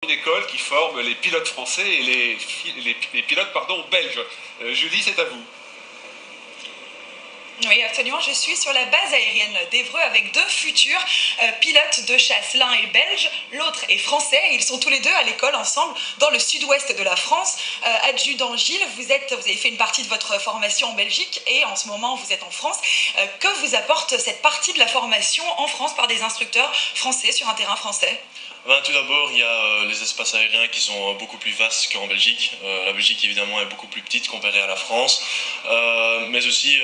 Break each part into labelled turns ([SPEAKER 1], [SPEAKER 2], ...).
[SPEAKER 1] Une école qui forme les pilotes français et les pilotes belges. Julie, c'est à vous.
[SPEAKER 2] Oui, absolument. Je suis sur la base aérienne d'Évreux avec deux futurs pilotes de chasse. L'un est belge, l'autre est français. Et ils sont tous les deux à l'école ensemble dans le sud-ouest de la France. Adjudant Gilles, vous avez fait une partie de votre formation en Belgique et en ce moment vous êtes en France. Que vous apporte cette partie de la formation en France par des instructeurs français sur un terrain français ?
[SPEAKER 3] Tout d'abord, il y a les espaces aériens qui sont beaucoup plus vastes qu'en Belgique. La Belgique, évidemment, est beaucoup plus petite comparée à la France. Mais aussi,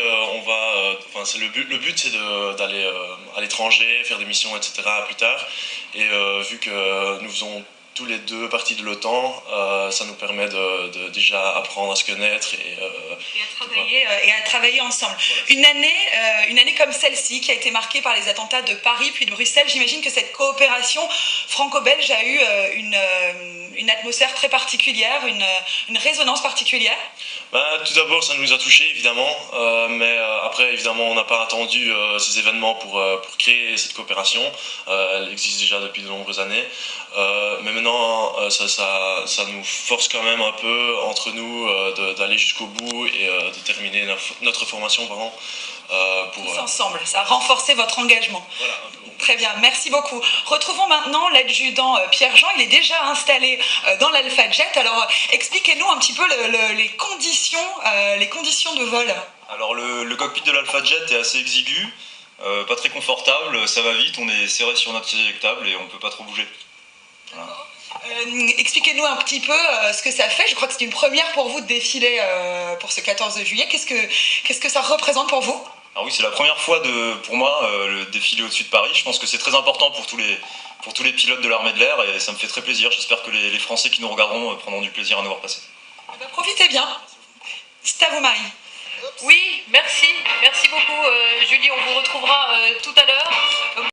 [SPEAKER 3] c'est le but, c'est d'aller à l'étranger, faire des missions, etc. plus tard. Et vu que nous faisons tous les deux partie de l'OTAN, ça nous permet de déjà apprendre à se connaître
[SPEAKER 2] et à travailler ensemble. Voilà. Une année comme celle-ci qui a été marquée par les attentats de Paris puis de Bruxelles, j'imagine que cette coopération franco-belge a eu une atmosphère très particulière, une résonance particulière.
[SPEAKER 3] Tout d'abord, ça nous a touchés, évidemment, mais après, évidemment, on n'a pas attendu ces événements pour créer cette coopération. Elle existe déjà depuis de nombreuses années, mais maintenant, ça nous force quand même un peu entre nous d'aller jusqu'au bout et de terminer notre formation,
[SPEAKER 2] tous ensemble, ça a renforcé votre engagement.
[SPEAKER 3] Voilà.
[SPEAKER 2] Très bien, merci beaucoup. Retrouvons maintenant l'adjudant Pierre-Jean, il est déjà installé dans l'Alpha Jet. Alors expliquez-nous un petit peu les conditions de vol.
[SPEAKER 4] Alors le cockpit de l'Alpha Jet est assez exigu, pas très confortable, ça va vite, on est serré sur notre siège éjectable et on ne peut pas trop bouger. Voilà.
[SPEAKER 2] Expliquez-nous un petit peu ce que ça fait. Je crois que c'est une première pour vous de défiler pour ce 14 juillet. Qu'est-ce que ça représente pour vous ?
[SPEAKER 4] Alors oui, c'est la première fois pour moi le défilé au-dessus de Paris. Je pense que c'est très important pour tous les pilotes de l'armée de l'air et ça me fait très plaisir. J'espère que les Français qui nous regarderont prendront du plaisir à nous voir passer.
[SPEAKER 2] Profitez bien. C'est à vous, Marie.
[SPEAKER 5] Oui, merci beaucoup Julie, on vous retrouvera tout à l'heure.